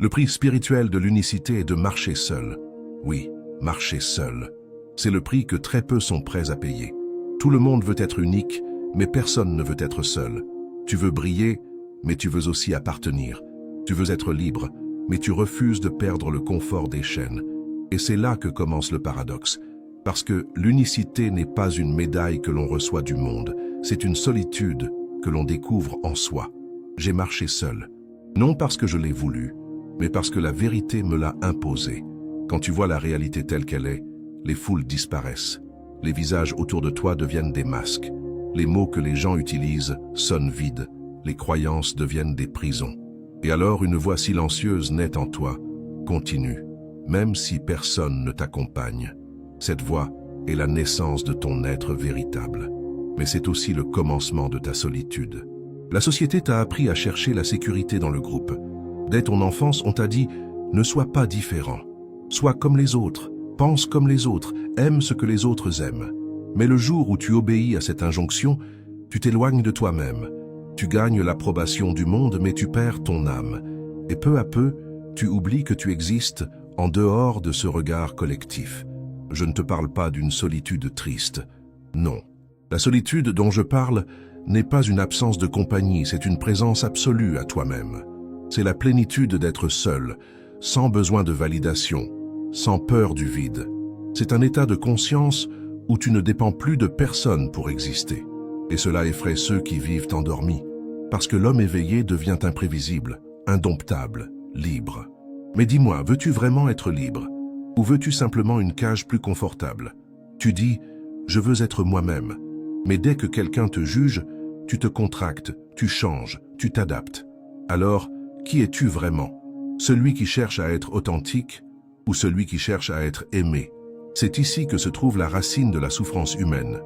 Le prix spirituel de l'unicité est de marcher seul. Oui, marcher seul. C'est le prix que très peu sont prêts à payer. Tout le monde veut être unique, mais personne ne veut être seul. Tu veux briller, mais tu veux aussi appartenir. Tu veux être libre, mais tu refuses de perdre le confort des chaînes. Et c'est là que commence le paradoxe. Parce que l'unicité n'est pas une médaille que l'on reçoit du monde, c'est une solitude que l'on découvre en soi. J'ai marché seul, non parce que je l'ai voulu, mais parce que la vérité me l'a imposé. Quand tu vois la réalité telle qu'elle est, les foules disparaissent. Les visages autour de toi deviennent des masques. Les mots que les gens utilisent sonnent vides. Les croyances deviennent des prisons. Et alors une voix silencieuse naît en toi. Continue, même si personne ne t'accompagne. Cette voix est la naissance de ton être véritable. Mais c'est aussi le commencement de ta solitude. La société t'a appris à chercher la sécurité dans le groupe. Dès ton enfance, on t'a dit « ne sois pas différent ». Sois comme les autres, pense comme les autres, aime ce que les autres aiment. Mais le jour où tu obéis à cette injonction, tu t'éloignes de toi-même. Tu gagnes l'approbation du monde, mais tu perds ton âme. Et peu à peu, tu oublies que tu existes en dehors de ce regard collectif. Je ne te parle pas d'une solitude triste. Non. La solitude dont je parle n'est pas une absence de compagnie, c'est une présence absolue à toi-même. C'est la plénitude d'être seul, sans besoin de validation, sans peur du vide. C'est un état de conscience où tu ne dépends plus de personne pour exister. Et cela effraie ceux qui vivent endormis, parce que l'homme éveillé devient imprévisible, indomptable, libre. Mais dis-moi, veux-tu vraiment être libre? Ou veux-tu simplement une cage plus confortable? Tu dis « je veux être moi-même », mais dès que quelqu'un te juge, tu te contractes, tu changes, tu t'adaptes. Alors, qui es-tu vraiment? Celui qui cherche à être authentique ou celui qui cherche à être aimé? C'est ici que se trouve la racine de la souffrance humaine,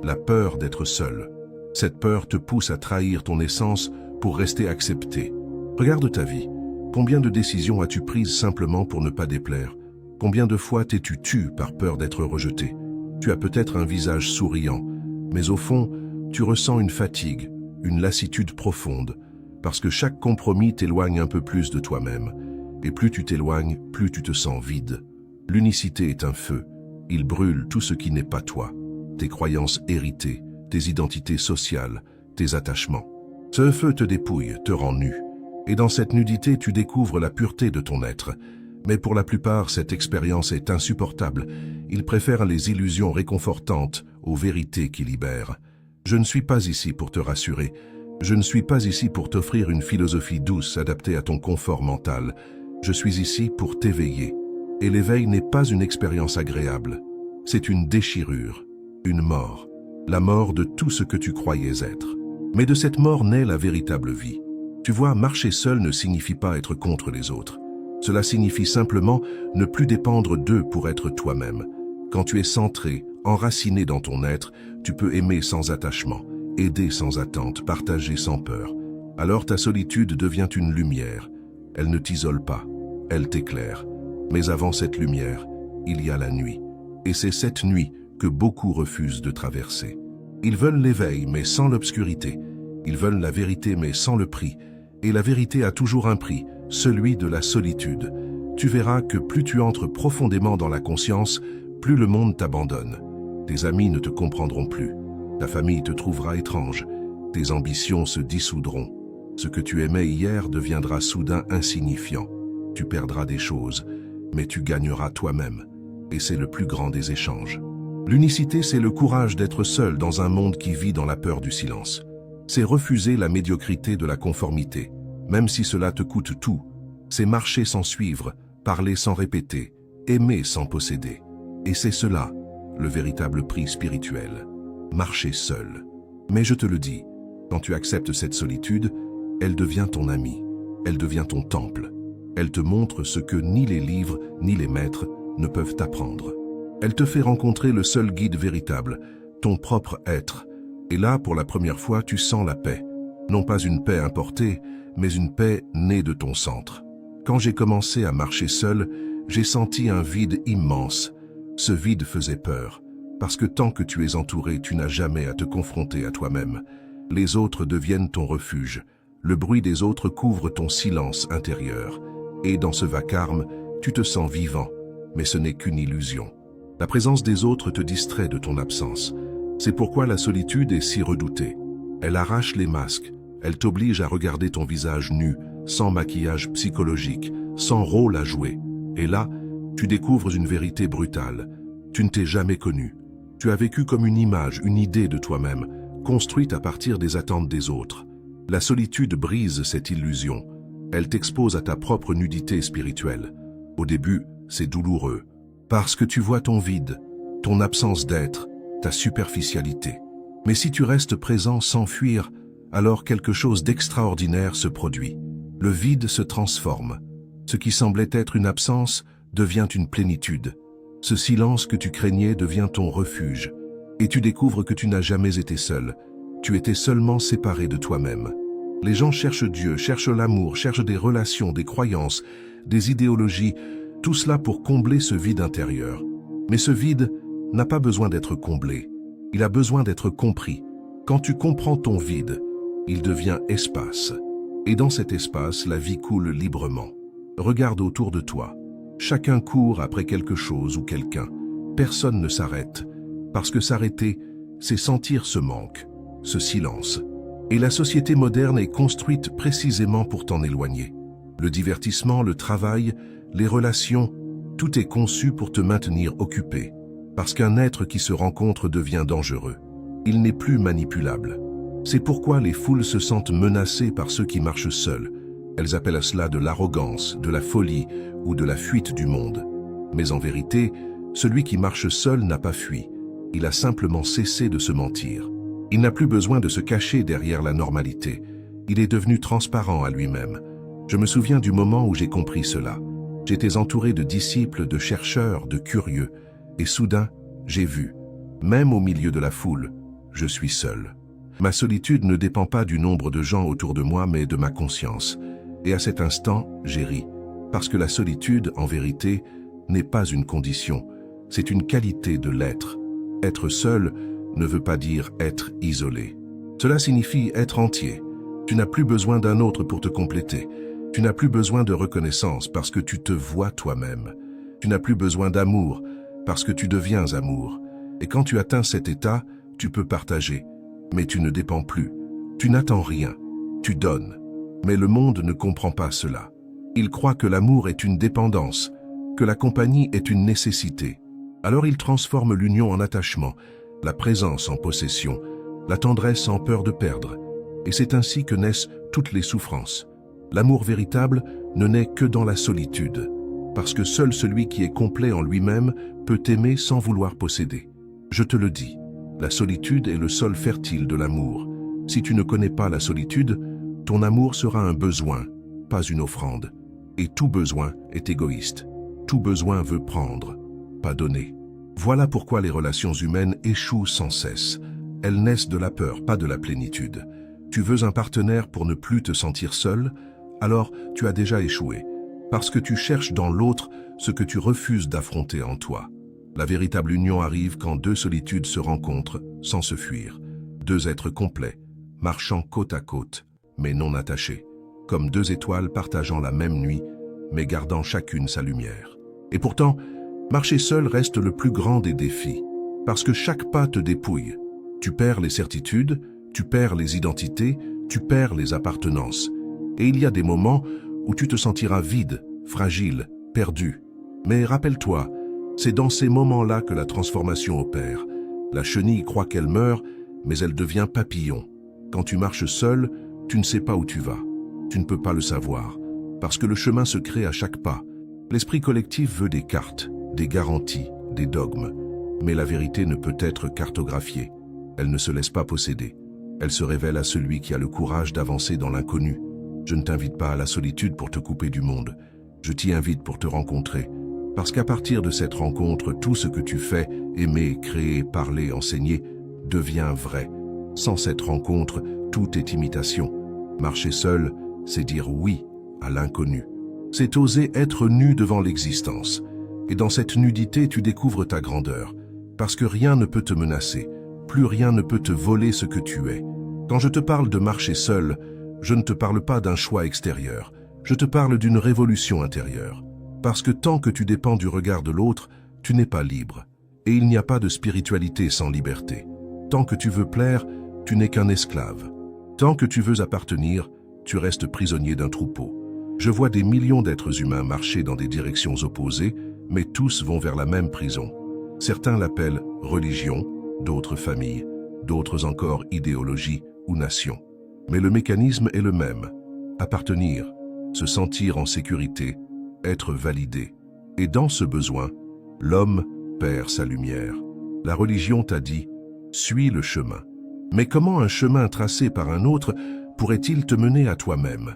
la peur d'être seul. Cette peur te pousse à trahir ton essence pour rester accepté. Regarde ta vie. Combien de décisions as-tu prises simplement pour ne pas déplaire? Combien de fois t'es-tu tu par peur d'être rejeté? Tu as peut-être un visage souriant, mais au fond, tu ressens une fatigue, une lassitude profonde, parce que chaque compromis t'éloigne un peu plus de toi-même. Et plus tu t'éloignes, plus tu te sens vide. L'unicité est un feu. Il brûle tout ce qui n'est pas toi. Tes croyances héritées, tes identités sociales, tes attachements. Ce feu te dépouille, te rend nu. Et dans cette nudité, tu découvres la pureté de ton être. Mais pour la plupart, cette expérience est insupportable. Ils préfèrent les illusions réconfortantes aux vérités qui libèrent. Je ne suis pas ici pour te rassurer. Je ne suis pas ici pour t'offrir une philosophie douce adaptée à ton confort mental. Je suis ici pour t'éveiller. Et l'éveil n'est pas une expérience agréable. C'est une déchirure, une mort. La mort de tout ce que tu croyais être. Mais de cette mort naît la véritable vie. Tu vois, marcher seul ne signifie pas être contre les autres. Cela signifie simplement ne plus dépendre d'eux pour être toi-même. Quand tu es centré, enraciné dans ton être, tu peux aimer sans attachement, aider sans attente, partager sans peur. Alors ta solitude devient une lumière. Elle ne t'isole pas, elle t'éclaire. Mais avant cette lumière, il y a la nuit. Et c'est cette nuit que beaucoup refusent de traverser. Ils veulent l'éveil, mais sans l'obscurité. Ils veulent la vérité, mais sans le prix. Et la vérité a toujours un prix, celui de la solitude. Tu verras que plus tu entres profondément dans la conscience, plus le monde t'abandonne. Tes amis ne te comprendront plus. Ta famille te trouvera étrange. Tes ambitions se dissoudront. Ce que tu aimais hier deviendra soudain insignifiant. Tu perdras des choses, mais tu gagneras toi-même. Et c'est le plus grand des échanges. L'unicité, c'est le courage d'être seul dans un monde qui vit dans la peur du silence. C'est refuser la médiocrité de la conformité, même si cela te coûte tout. C'est marcher sans suivre, parler sans répéter, aimer sans posséder. Et c'est cela, le véritable prix spirituel. Marcher seul. Mais je te le dis, quand tu acceptes cette solitude, elle devient ton amie, elle devient ton temple. Elle te montre ce que ni les livres, ni les maîtres ne peuvent t'apprendre. Elle te fait rencontrer le seul guide véritable, ton propre être. Et là, pour la première fois, tu sens la paix. Non pas une paix importée, mais une paix née de ton centre. Quand j'ai commencé à marcher seul, j'ai senti un vide immense. Ce vide faisait peur, parce que tant que tu es entouré, tu n'as jamais à te confronter à toi-même. Les autres deviennent ton refuge. Le bruit des autres couvre ton silence intérieur. Et dans ce vacarme, tu te sens vivant, mais ce n'est qu'une illusion. La présence des autres te distrait de ton absence. C'est pourquoi la solitude est si redoutée. Elle arrache les masques, elle t'oblige à regarder ton visage nu, sans maquillage psychologique, sans rôle à jouer. Et là, tu découvres une vérité brutale. Tu ne t'es jamais connu. Tu as vécu comme une image, une idée de toi-même, construite à partir des attentes des autres. La solitude brise cette illusion. Elle t'expose à ta propre nudité spirituelle. Au début, c'est douloureux, parce que tu vois ton vide, ton absence d'être, ta superficialité. Mais si tu restes présent sans fuir, alors quelque chose d'extraordinaire se produit. Le vide se transforme. Ce qui semblait être une absence devient une plénitude. Ce silence que tu craignais devient ton refuge. Et tu découvres que tu n'as jamais été seul. Tu étais seulement séparé de toi-même. Les gens cherchent Dieu, cherchent l'amour, cherchent des relations, des croyances, des idéologies, tout cela pour combler ce vide intérieur. Mais ce vide n'a pas besoin d'être comblé. Il a besoin d'être compris. Quand tu comprends ton vide, il devient espace. Et dans cet espace, la vie coule librement. Regarde autour de toi. Chacun court après quelque chose ou quelqu'un. Personne ne s'arrête. Parce que s'arrêter, c'est sentir ce manque, ce silence. Et la société moderne est construite précisément pour t'en éloigner. Le divertissement, le travail, les relations, tout est conçu pour te maintenir occupé. Parce qu'un être qui se rencontre devient dangereux. Il n'est plus manipulable. C'est pourquoi les foules se sentent menacées par ceux qui marchent seuls. Elles appellent à cela de l'arrogance, de la folie ou de la fuite du monde. Mais en vérité, celui qui marche seul n'a pas fui. Il a simplement cessé de se mentir. Il n'a plus besoin de se cacher derrière la normalité. Il est devenu transparent à lui-même. Je me souviens du moment où j'ai compris cela. J'étais entouré de disciples, de chercheurs, de curieux. Et soudain, j'ai vu, même au milieu de la foule, je suis seul. Ma solitude ne dépend pas du nombre de gens autour de moi, mais de ma conscience. Et à cet instant, j'ai ri. Parce que la solitude, en vérité, n'est pas une condition. C'est une qualité de l'être. Être seul ne veut pas dire être isolé. Cela signifie être entier. Tu n'as plus besoin d'un autre pour te compléter. Tu n'as plus besoin de reconnaissance parce que tu te vois toi-même. Tu n'as plus besoin d'amour parce que tu deviens amour. Et quand tu atteins cet état, tu peux partager. Mais tu ne dépends plus. Tu n'attends rien. Tu donnes. Mais le monde ne comprend pas cela. Il croit que l'amour est une dépendance, que la compagnie est une nécessité. Alors il transforme l'union en attachement, la présence en possession, la tendresse en peur de perdre. Et c'est ainsi que naissent toutes les souffrances. L'amour véritable ne naît que dans la solitude, parce que seul celui qui est complet en lui-même peut aimer sans vouloir posséder. Je te le dis, la solitude est le sol fertile de l'amour. Si tu ne connais pas la solitude, ton amour sera un besoin, pas une offrande. Et tout besoin est égoïste. Tout besoin veut prendre, pas donner. Voilà pourquoi les relations humaines échouent sans cesse. Elles naissent de la peur, pas de la plénitude. Tu veux un partenaire pour ne plus te sentir seul, alors tu as déjà échoué, parce que tu cherches dans l'autre ce que tu refuses d'affronter en toi. La véritable union arrive quand deux solitudes se rencontrent sans se fuir. Deux êtres complets, marchant côte à côte, mais non attachés, comme deux étoiles partageant la même nuit, mais gardant chacune sa lumière. Et pourtant, marcher seul reste le plus grand des défis, parce que chaque pas te dépouille. Tu perds les certitudes, tu perds les identités, tu perds les appartenances. Et il y a des moments où tu te sentiras vide, fragile, perdu. Mais rappelle-toi, c'est dans ces moments-là que la transformation opère. La chenille croit qu'elle meurt, mais elle devient papillon. Quand tu marches seul, tu ne sais pas où tu vas. Tu ne peux pas le savoir, parce que le chemin se crée à chaque pas. L'esprit collectif veut des cartes, des garanties, des dogmes. Mais la vérité ne peut être cartographiée. Elle ne se laisse pas posséder. Elle se révèle à celui qui a le courage d'avancer dans l'inconnu. Je ne t'invite pas à la solitude pour te couper du monde. Je t'y invite pour te rencontrer. Parce qu'à partir de cette rencontre, tout ce que tu fais, aimer, créer, parler, enseigner, devient vrai. Sans cette rencontre, tout est imitation. Marcher seul, c'est dire oui à l'inconnu. C'est oser être nu devant l'existence. Et dans cette nudité, tu découvres ta grandeur. Parce que rien ne peut te menacer. Plus rien ne peut te voler ce que tu es. Quand je te parle de marcher seul, je ne te parle pas d'un choix extérieur. Je te parle d'une révolution intérieure. Parce que tant que tu dépends du regard de l'autre, tu n'es pas libre. Et il n'y a pas de spiritualité sans liberté. Tant que tu veux plaire, tu n'es qu'un esclave. Tant que tu veux appartenir, tu restes prisonnier d'un troupeau. Je vois des millions d'êtres humains marcher dans des directions opposées, mais tous vont vers la même prison. Certains l'appellent religion, d'autres famille, d'autres encore idéologie ou nation. Mais le mécanisme est le même. Appartenir, se sentir en sécurité, être validé. Et dans ce besoin, l'homme perd sa lumière. La religion t'a dit « suis le chemin ». Mais comment un chemin tracé par un autre pourrait-il te mener à toi-même?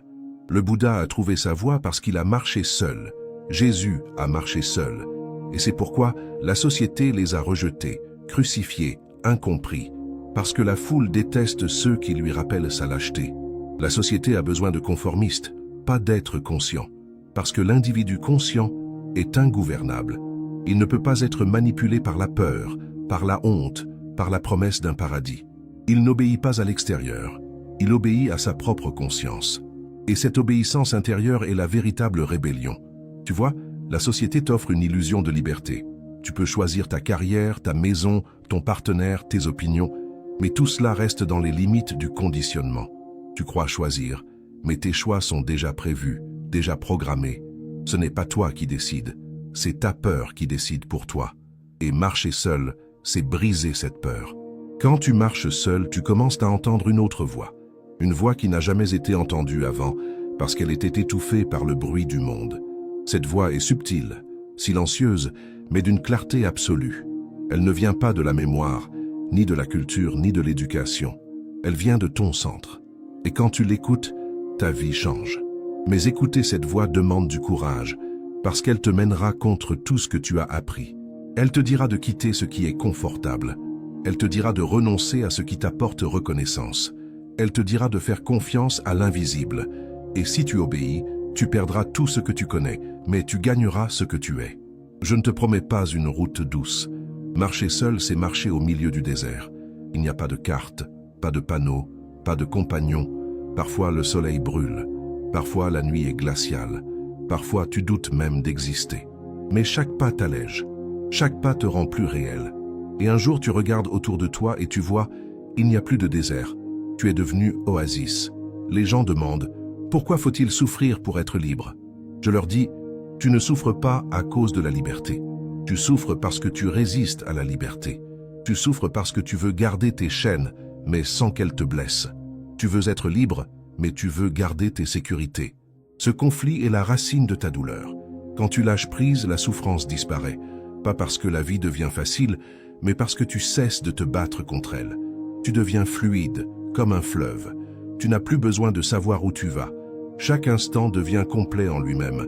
Le Bouddha a trouvé sa voie parce qu'il a marché seul. Jésus a marché seul. Et c'est pourquoi la société les a rejetés, crucifiés, incompris. Parce que la foule déteste ceux qui lui rappellent sa lâcheté. La société a besoin de conformistes, pas d'êtres conscients. Parce que l'individu conscient est ingouvernable. Il ne peut pas être manipulé par la peur, par la honte, par la promesse d'un paradis. Il n'obéit pas à l'extérieur, il obéit à sa propre conscience. Et cette obéissance intérieure est la véritable rébellion. Tu vois, la société t'offre une illusion de liberté. Tu peux choisir ta carrière, ta maison, ton partenaire, tes opinions, mais tout cela reste dans les limites du conditionnement. Tu crois choisir, mais tes choix sont déjà prévus, déjà programmés. Ce n'est pas toi qui décides, c'est ta peur qui décide pour toi. Et marcher seul, c'est briser cette peur. Quand tu marches seul, tu commences à entendre une autre voix. Une voix qui n'a jamais été entendue avant, parce qu'elle était étouffée par le bruit du monde. Cette voix est subtile, silencieuse, mais d'une clarté absolue. Elle ne vient pas de la mémoire, ni de la culture, ni de l'éducation. Elle vient de ton centre. Et quand tu l'écoutes, ta vie change. Mais écouter cette voix demande du courage, parce qu'elle te mènera contre tout ce que tu as appris. Elle te dira de quitter ce qui est confortable. Elle te dira de renoncer à ce qui t'apporte reconnaissance. Elle te dira de faire confiance à l'invisible. Et si tu obéis, tu perdras tout ce que tu connais, mais tu gagneras ce que tu es. Je ne te promets pas une route douce. Marcher seul, c'est marcher au milieu du désert. Il n'y a pas de carte, pas de panneau, pas de compagnon. Parfois le soleil brûle. Parfois la nuit est glaciale. Parfois tu doutes même d'exister. Mais chaque pas t'allège. Chaque pas te rend plus réel. Et un jour tu regardes autour de toi et tu vois, il n'y a plus de désert. Tu es devenu oasis. Les gens demandent, pourquoi faut-il souffrir pour être libre? Je leur dis, tu ne souffres pas à cause de la liberté. Tu souffres parce que tu résistes à la liberté. Tu souffres parce que tu veux garder tes chaînes, mais sans qu'elles te blessent. Tu veux être libre, mais tu veux garder tes sécurités. Ce conflit est la racine de ta douleur. Quand tu lâches prise, la souffrance disparaît. Pas parce que la vie devient facile, mais parce que tu cesses de te battre contre elle. Tu deviens fluide, comme un fleuve. Tu n'as plus besoin de savoir où tu vas. Chaque instant devient complet en lui-même.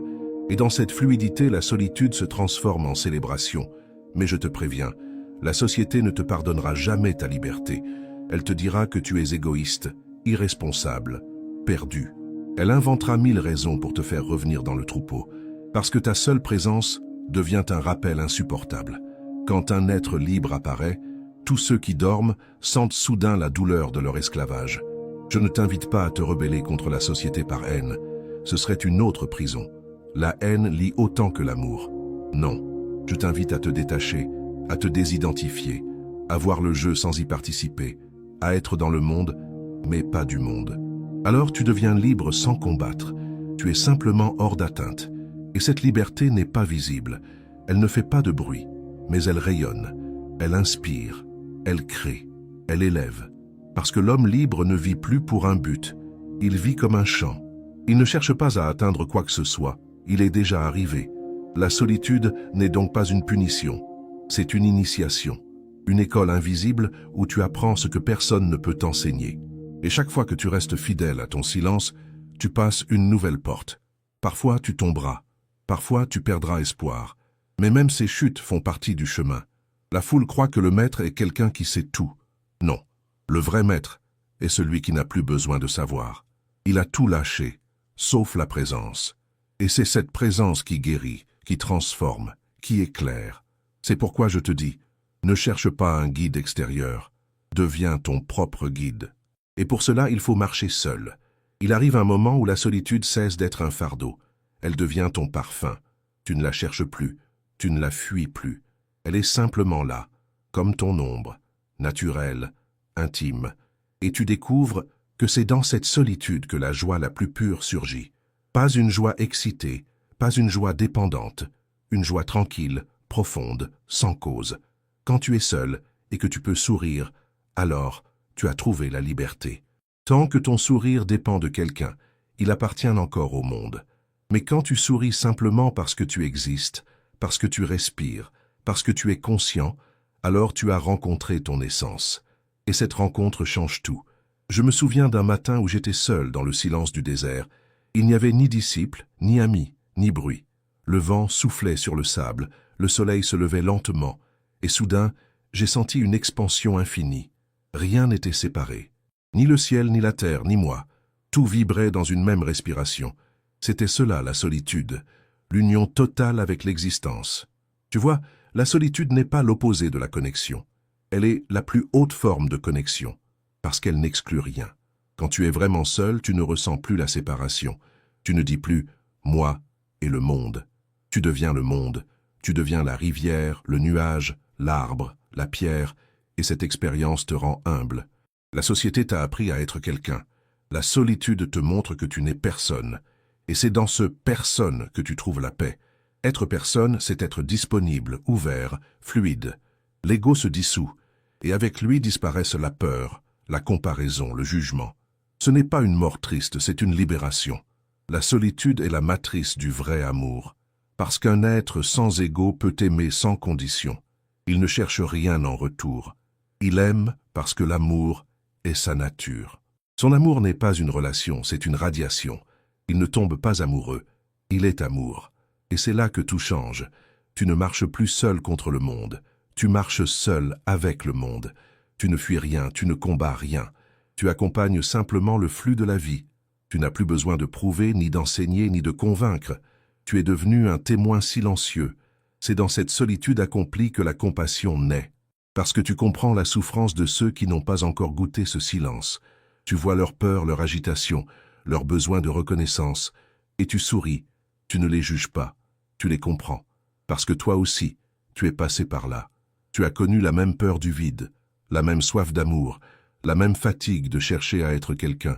Et dans cette fluidité, la solitude se transforme en célébration. Mais je te préviens, la société ne te pardonnera jamais ta liberté. Elle te dira que tu es égoïste, irresponsable, perdu. Elle inventera 1000 raisons pour te faire revenir dans le troupeau. Parce que ta seule présence devient un rappel insupportable. Quand un être libre apparaît, tous ceux qui dorment sentent soudain la douleur de leur esclavage. Je ne t'invite pas à te rebeller contre la société par haine. Ce serait une autre prison. La haine lie autant que l'amour. Non, je t'invite à te détacher, à te désidentifier, à voir le jeu sans y participer, à être dans le monde, mais pas du monde. Alors tu deviens libre sans combattre. Tu es simplement hors d'atteinte. Et cette liberté n'est pas visible. Elle ne fait pas de bruit, mais elle rayonne. Elle inspire, elle crée, elle élève. Parce que l'homme libre ne vit plus pour un but. Il vit comme un champ. Il ne cherche pas à atteindre quoi que ce soit. Il est déjà arrivé. La solitude n'est donc pas une punition. C'est une initiation. Une école invisible où tu apprends ce que personne ne peut t'enseigner. Et chaque fois que tu restes fidèle à ton silence, tu passes une nouvelle porte. Parfois tu tomberas. Parfois tu perdras espoir. Mais même ces chutes font partie du chemin. La foule croit que le maître est quelqu'un qui sait tout. Non. Le vrai maître est celui qui n'a plus besoin de savoir. Il a tout lâché, sauf la présence. Et c'est cette présence qui guérit, qui transforme, qui éclaire. C'est pourquoi je te dis, ne cherche pas un guide extérieur. Deviens ton propre guide. Et pour cela, il faut marcher seul. Il arrive un moment où la solitude cesse d'être un fardeau. Elle devient ton parfum. Tu ne la cherches plus, tu ne la fuis plus. Elle est simplement là, comme ton ombre, naturelle, intime. Et tu découvres que c'est dans cette solitude que la joie la plus pure surgit. Pas une joie excitée, pas une joie dépendante, une joie tranquille, profonde, sans cause. Quand tu es seul et que tu peux sourire, alors tu as trouvé la liberté. Tant que ton sourire dépend de quelqu'un, il appartient encore au monde. Mais quand tu souris simplement parce que tu existes, parce que tu respires, parce que tu es conscient, alors tu as rencontré ton essence. Et cette rencontre change tout. Je me souviens d'un matin où j'étais seul dans le silence du désert. Il n'y avait ni disciples, ni amis, ni bruit. Le vent soufflait sur le sable, le soleil se levait lentement, et soudain, j'ai senti une expansion infinie. Rien n'était séparé. Ni le ciel, ni la terre, ni moi. Tout vibrait dans une même respiration. C'était cela, la solitude, l'union totale avec l'existence. Tu vois, la solitude n'est pas l'opposé de la connexion. Elle est la plus haute forme de connexion, parce qu'elle n'exclut rien. Quand tu es vraiment seul, tu ne ressens plus la séparation. Tu ne dis plus « moi » et le monde. Tu deviens le monde. Tu deviens la rivière, le nuage, l'arbre, la pierre, et cette expérience te rend humble. La société t'a appris à être quelqu'un. La solitude te montre que tu n'es personne. Et c'est dans ce « personne » que tu trouves la paix. Être personne, c'est être disponible, ouvert, fluide. L'ego se dissout, et avec lui disparaissent la peur, la comparaison, le jugement. Ce n'est pas une mort triste, c'est une libération. La solitude est la matrice du vrai amour. Parce qu'un être sans ego peut aimer sans condition. Il ne cherche rien en retour. Il aime parce que l'amour est sa nature. Son amour n'est pas une relation, c'est une radiation. Il ne tombe pas amoureux, il est amour. Et c'est là que tout change. Tu ne marches plus seul contre le monde. Tu marches seul avec le monde. Tu ne fuis rien, tu ne combats rien. Tu accompagnes simplement le flux de la vie. Tu n'as plus besoin de prouver, ni d'enseigner, ni de convaincre. Tu es devenu un témoin silencieux. C'est dans cette solitude accomplie que la compassion naît. Parce que tu comprends la souffrance de ceux qui n'ont pas encore goûté ce silence. Tu vois leur peur, leur agitation, leur besoin de reconnaissance, et tu souris. Tu ne les juges pas, tu les comprends. Parce que toi aussi, tu es passé par là. Tu as connu la même peur du vide, la même soif d'amour, la même fatigue de chercher à être quelqu'un.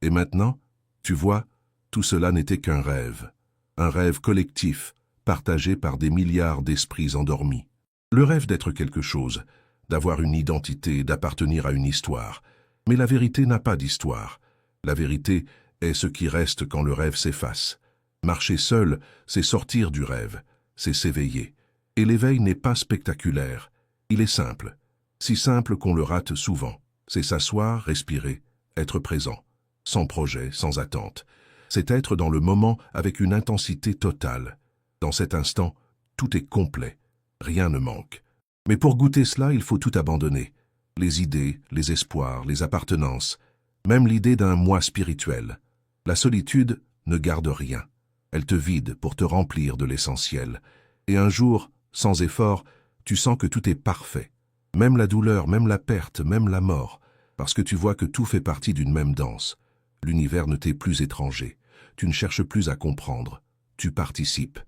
Et maintenant, tu vois, tout cela n'était qu'un rêve. Un rêve collectif, partagé par des milliards d'esprits endormis. Le rêve d'être quelque chose, d'avoir une identité, d'appartenir à une histoire. Mais la vérité n'a pas d'histoire. La vérité est ce qui reste quand le rêve s'efface. Marcher seul, c'est sortir du rêve, c'est s'éveiller. Et l'éveil n'est pas spectaculaire, il est simple. Si simple qu'on le rate souvent. C'est s'asseoir, respirer, être présent. Sans projet, sans attente. C'est être dans le moment avec une intensité totale. Dans cet instant, tout est complet. Rien ne manque. Mais pour goûter cela, il faut tout abandonner. Les idées, les espoirs, les appartenances, même l'idée d'un moi spirituel. La solitude ne garde rien. Elle te vide pour te remplir de l'essentiel. Et un jour, sans effort, tu sens que tout est parfait. Même la douleur, même la perte, même la mort. Parce que tu vois que tout fait partie d'une même danse. L'univers ne t'est plus étranger. Tu ne cherches plus à comprendre. Tu participes.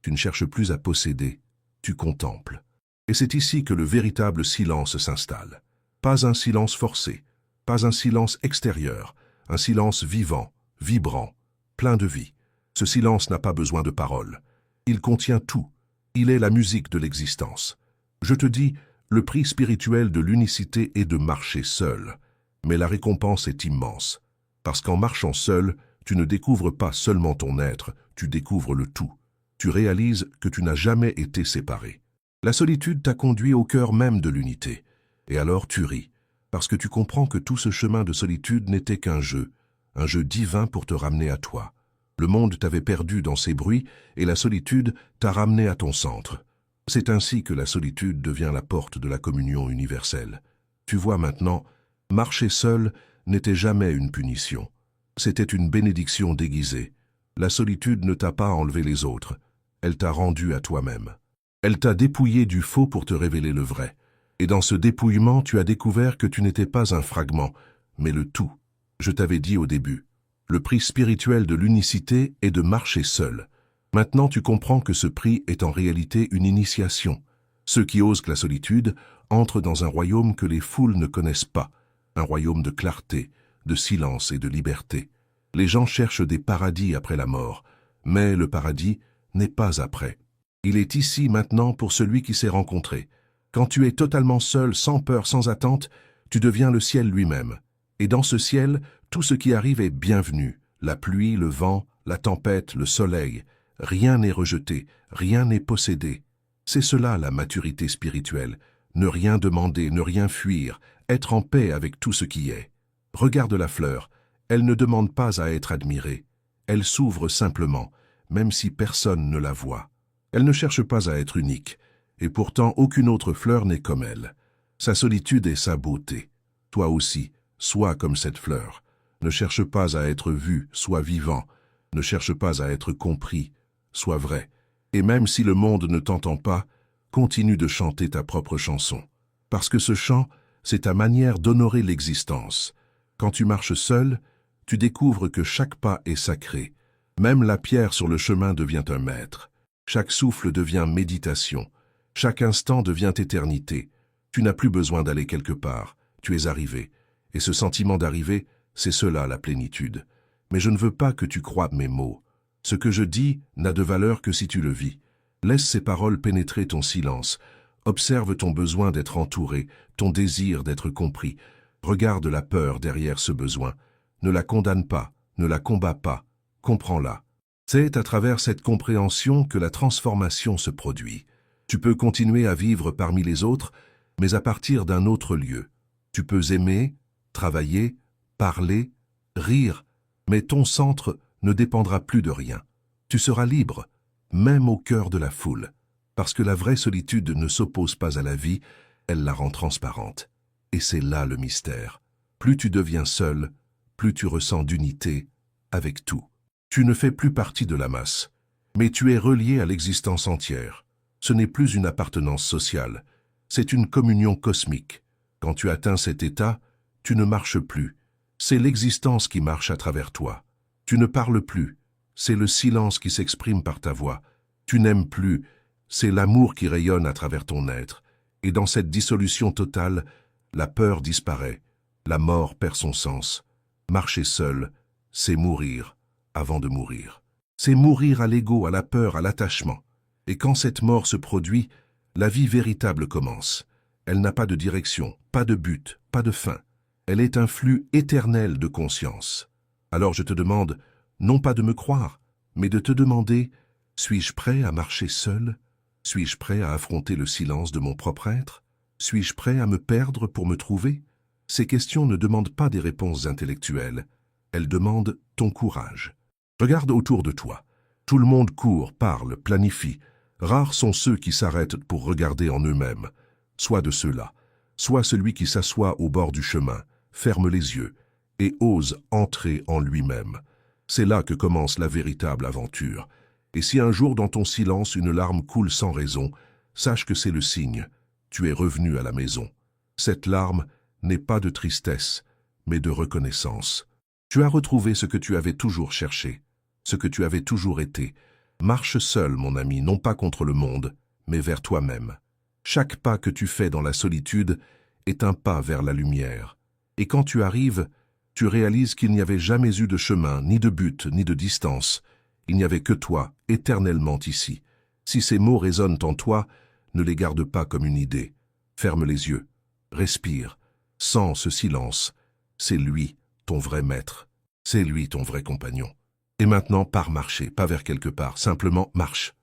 Tu ne cherches plus à posséder. Tu contemples. Et c'est ici que le véritable silence s'installe. Pas un silence forcé. Pas un silence extérieur. Un silence vivant, vibrant, plein de vie. Ce silence n'a pas besoin de paroles. Il contient tout. Il est la musique de l'existence. Je te dis, le prix spirituel de l'unicité est de marcher seul. Mais la récompense est immense. Parce qu'en marchant seul, tu ne découvres pas seulement ton être, tu découvres le tout. Tu réalises que tu n'as jamais été séparé. La solitude t'a conduit au cœur même de l'unité. Et alors tu ris, parce que tu comprends que tout ce chemin de solitude n'était qu'un jeu divin pour te ramener à toi. Le monde t'avait perdu dans ses bruits et la solitude t'a ramené à ton centre. C'est ainsi que la solitude devient la porte de la communion universelle. Tu vois maintenant, marcher seul n'était jamais une punition. C'était une bénédiction déguisée. La solitude ne t'a pas enlevé les autres, elle t'a rendu à toi-même. Elle t'a dépouillé du faux pour te révéler le vrai. Et dans ce dépouillement, tu as découvert que tu n'étais pas un fragment, mais le tout. Je t'avais dit au début, Le prix spirituel de l'unicité est de marcher seul. Maintenant tu comprends que ce prix est en réalité une initiation. Ceux qui osent la solitude entrent dans un royaume que les foules ne connaissent pas, un royaume de clarté, de silence et de liberté. Les gens cherchent des paradis après la mort, mais le paradis n'est pas après. Il est ici maintenant pour celui qui s'est rencontré. Quand tu es totalement seul, sans peur, sans attente, tu deviens le ciel lui-même. Et dans ce ciel, tout ce qui arrive est bienvenu. La pluie, le vent, la tempête, le soleil. Rien n'est rejeté, rien n'est possédé. C'est cela la maturité spirituelle. Ne rien demander, ne rien fuir, être en paix avec tout ce qui est. Regarde la fleur, elle ne demande pas à être admirée. Elle s'ouvre simplement, même si personne ne la voit. Elle ne cherche pas à être unique, et pourtant aucune autre fleur n'est comme elle. Sa solitude est sa beauté. Toi aussi, sois comme cette fleur. Ne cherche pas à être vu, sois vivant. Ne cherche pas à être compris, sois vrai. Et même si le monde ne t'entend pas, continue de chanter ta propre chanson. Parce que ce chant, c'est ta manière d'honorer l'existence. Quand tu marches seul, tu découvres que chaque pas est sacré. Même la pierre sur le chemin devient un maître. Chaque souffle devient méditation. Chaque instant devient éternité. Tu n'as plus besoin d'aller quelque part. Tu es arrivé. Et ce sentiment d'arriver, c'est cela la plénitude. Mais je ne veux pas que tu croies mes mots. Ce que je dis n'a de valeur que si tu le vis. Laisse ces paroles pénétrer ton silence. Observe ton besoin d'être entouré, ton désir d'être compris. Regarde la peur derrière ce besoin. Ne la condamne pas, ne la combat pas. Comprends-la. C'est à travers cette compréhension que la transformation se produit. Tu peux continuer à vivre parmi les autres, mais à partir d'un autre lieu. Tu peux aimer, travailler, parler, rire, mais ton centre ne dépendra plus de rien. Tu seras libre, même au cœur de la foule, parce que la vraie solitude ne s'oppose pas à la vie, elle la rend transparente. Et c'est là le mystère. Plus tu deviens seul, plus tu ressens d'unité avec tout. Tu ne fais plus partie de la masse, mais tu es relié à l'existence entière. Ce n'est plus une appartenance sociale, c'est une communion cosmique. Quand tu atteins cet état, tu ne marches plus. C'est l'existence qui marche à travers toi. Tu ne parles plus, c'est le silence qui s'exprime par ta voix. Tu n'aimes plus, c'est l'amour qui rayonne à travers ton être. Et dans cette dissolution totale, la peur disparaît, la mort perd son sens. Marcher seul, c'est mourir avant de mourir. C'est mourir à l'ego, à la peur, à l'attachement. Et quand cette mort se produit, la vie véritable commence. Elle n'a pas de direction, pas de but, pas de fin. Elle est un flux éternel de conscience. Alors je te demande, non pas de me croire, mais de te demander, suis-je prêt à marcher seul? Suis-je prêt à affronter le silence de mon propre être? Suis-je prêt à me perdre pour me trouver? Ces questions ne demandent pas des réponses intellectuelles. Elles demandent ton courage. Regarde autour de toi. Tout le monde court, parle, planifie. Rares sont ceux qui s'arrêtent pour regarder en eux-mêmes. Sois de ceux-là. Sois celui qui s'assoit au bord du chemin, ferme les yeux et ose entrer en lui-même. C'est là que commence la véritable aventure. Et si un jour dans ton silence une larme coule sans raison, sache que c'est le signe. Tu es revenu à la maison. Cette larme n'est pas de tristesse, mais de reconnaissance. Tu as retrouvé ce que tu avais toujours cherché, ce que tu avais toujours été. Marche seul, mon ami, non pas contre le monde, mais vers toi-même. Chaque pas que tu fais dans la solitude est un pas vers la lumière. Et quand tu arrives, tu réalises qu'il n'y avait jamais eu de chemin, ni de but, ni de distance. Il n'y avait que toi, éternellement ici. Si ces mots résonnent en toi, ne les garde pas comme une idée. Ferme les yeux, respire, sens ce silence. C'est lui, ton vrai maître. C'est lui, ton vrai compagnon. Et maintenant, pars marcher, pas vers quelque part, simplement marche.